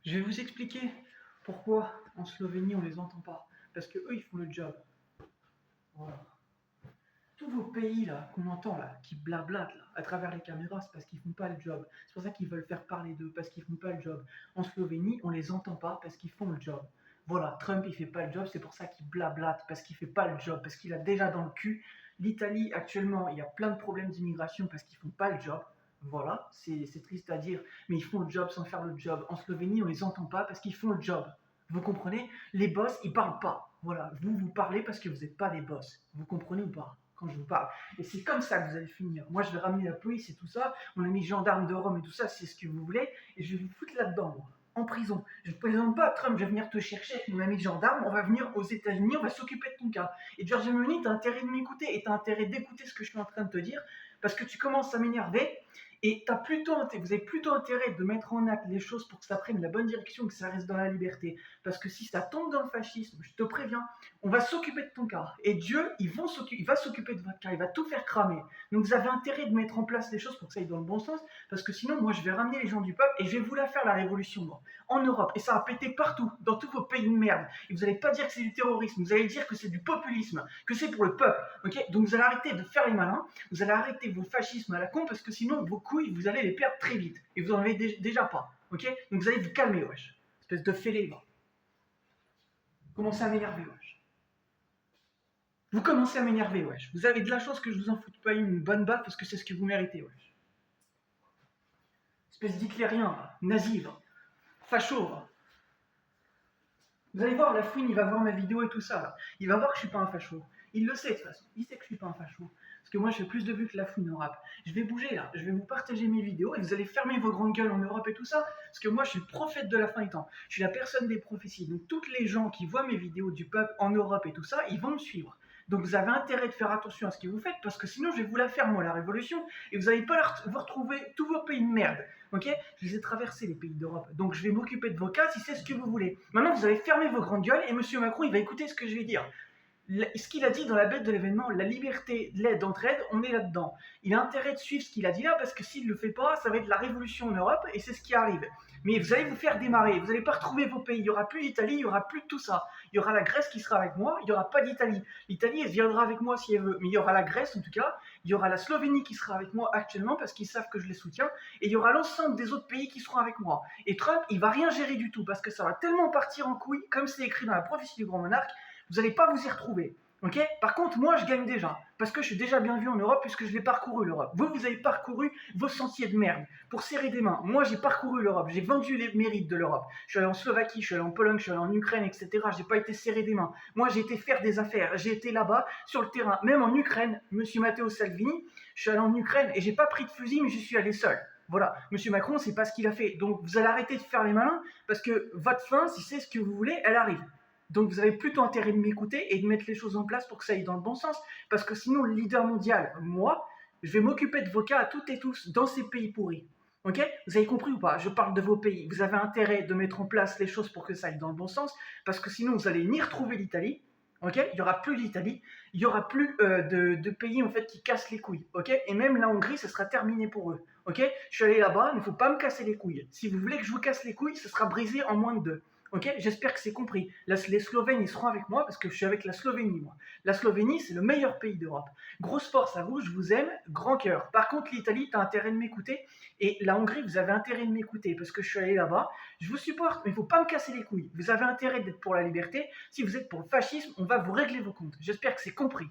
Je vais vous expliquer pourquoi en Slovénie on les entend pas. Parce que eux ils font le job. Voilà. Tous vos pays là qu'on entend là, qui blablatent là, à travers les caméras, c'est parce qu'ils font pas le job. C'est pour ça qu'ils veulent faire parler d'eux, parce qu'ils font pas le job. En Slovénie, on les entend pas parce qu'ils font le job. Voilà, Trump il fait pas le job, c'est pour ça qu'il blablate, parce qu'il fait pas le job, parce qu'il a déjà dans le cul. L'Italie actuellement, il y a plein de problèmes d'immigration parce qu'ils font pas le job. Voilà, c'est triste à dire, mais ils font le job sans faire le job. En Slovénie, on les entend pas parce qu'ils font le job. Vous comprenez? Les boss, ils parlent pas. Voilà, vous parlez parce que vous n'êtes pas des boss. Vous comprenez ou pas? Quand je vous parle. Et c'est comme ça que vous allez finir. Moi, je vais ramener la police et tout ça. On a mis gendarme de Rome et tout ça, c'est ce que vous voulez. Et je vais vous foutre là-dedans, moi, en prison. Je ne te présente pas à Trump, je vais venir te chercher avec mon ami gendarme. On va venir aux États-Unis, on va s'occuper de ton cas. Et Giorgia Meloni, tu as intérêt de m'écouter et tu as intérêt d'écouter ce que je suis en train de te dire parce que tu commences à m'énerver. Et vous avez plutôt intérêt de mettre en acte les choses pour que ça prenne la bonne direction, que ça reste dans la liberté. Parce que si ça tombe dans le fascisme, je te préviens, on va s'occuper de ton cas. Et Dieu, il va s'occuper de votre cas, il va tout faire cramer. Donc vous avez intérêt de mettre en place les choses pour que ça aille dans le bon sens, parce que sinon, moi, je vais ramener les gens du peuple et je vais vous la faire, la révolution, moi, en Europe. Et ça va péter partout, dans tous vos pays de merde. Et vous n'allez pas dire que c'est du terrorisme, vous allez dire que c'est du populisme, que c'est pour le peuple. Okay, donc vous allez arrêter de faire les malins, vous allez arrêter vos fascismes à la con, parce que sinon, vos couilles, vous allez les perdre très vite. Et vous n'en avez déjà pas. Ok, donc vous allez vous calmer, wesh. Espèce de fêlé, va. Commencez à m'énerver, wesh. Vous commencez à m'énerver, wesh. Vous avez de la chance que je vous en foute pas une bonne baffe parce que c'est ce que vous méritez, wesh. Espèce d'hitlérien, nazi, facho. Vous allez voir, la fouine, il va voir ma vidéo et tout ça. Là. Il va voir que je suis pas un facho. Il le sait de toute façon. Il sait que je suis pas un facho. Parce que moi, je fais plus de vues que la fouine en rap. Je vais bouger là. Je vais vous partager mes vidéos et vous allez fermer vos grandes gueules en Europe et tout ça. Parce que moi, je suis le prophète de la fin des temps. Je suis la personne des prophéties. Donc, toutes les gens qui voient mes vidéos du peuple en Europe et tout ça, ils vont me suivre. Donc, vous avez intérêt de faire attention à ce que vous faites parce que sinon, je vais vous la faire, moi, la révolution. Et vous n'allez pas vous retrouver tous vos pays de merde. Ok, je les ai traversés les pays d'Europe, donc je vais m'occuper de vos cas si c'est ce que vous voulez. Maintenant, vous allez fermer vos grandes gueules et Monsieur Macron, il va écouter ce que je vais dire. Ce qu'il a dit dans la bête de l'événement, la liberté, l'aide, d'entraide, on est là-dedans. Il a intérêt de suivre ce qu'il a dit là, parce que s'il ne le fait pas, ça va être la révolution en Europe, et c'est ce qui arrive. Mais vous allez vous faire démarrer, vous n'allez pas retrouver vos pays, il n'y aura plus l'Italie, il n'y aura plus tout ça. Il y aura la Grèce qui sera avec moi, il n'y aura pas d'Italie. L'Italie, elle viendra avec moi si elle veut, mais il y aura la Grèce en tout cas, il y aura la Slovénie qui sera avec moi actuellement, parce qu'ils savent que je les soutiens, et il y aura l'ensemble des autres pays qui seront avec moi. Et Trump, il va rien gérer du tout, parce que ça va tellement partir en couille, comme c'est écrit dans la prophétie du grand monarque, vous n'allez pas vous y retrouver. Ok. Par contre, moi, je gagne déjà, parce que je suis déjà bien vu en Europe, puisque je l'ai parcouru l'Europe. Vous avez parcouru vos sentiers de merde pour serrer des mains. Moi, j'ai parcouru l'Europe, j'ai vendu les mérites de l'Europe. Je suis allé en Slovaquie, je suis allé en Pologne, je suis allé en Ukraine, etc. J'ai pas été serrer des mains. Moi, j'ai été faire des affaires. J'ai été là-bas, sur le terrain, même en Ukraine. Monsieur Matteo Salvini, je suis allé en Ukraine et j'ai pas pris de fusil, mais je suis allé seul. Voilà, Monsieur Macron, c'est pas ce qu'il a fait. Donc, vous allez arrêter de faire les malins, parce que votre fin, si c'est ce que vous voulez, elle arrive. Donc vous avez plutôt intérêt de m'écouter et de mettre les choses en place pour que ça aille dans le bon sens. Parce que sinon, le leader mondial, moi, je vais m'occuper de vos cas à toutes et tous dans ces pays pourris. Ok. Vous avez compris ou pas? Je parle de vos pays. Vous avez intérêt de mettre en place les choses pour que ça aille dans le bon sens. Parce que sinon, vous allez ni retrouver l'Italie. Ok. Il n'y aura plus l'Italie. Il n'y aura plus de pays en fait qui cassent les couilles. Ok. Et même la Hongrie, ce sera terminé pour eux. Ok. Je suis allé là-bas, il ne faut pas me casser les couilles. Si vous voulez que je vous casse les couilles, ce sera brisé en moins de 2. Ok, j'espère que c'est compris. Les Slovènes, ils seront avec moi parce que je suis avec la Slovénie, moi. La Slovénie, c'est le meilleur pays d'Europe. Grosse force à vous, je vous aime, grand cœur. Par contre, l'Italie, tu as intérêt de m'écouter. Et la Hongrie, vous avez intérêt de m'écouter parce que je suis allé là-bas. Je vous supporte, mais il ne faut pas me casser les couilles. Vous avez intérêt d'être pour la liberté. Si vous êtes pour le fascisme, on va vous régler vos comptes. J'espère que c'est compris.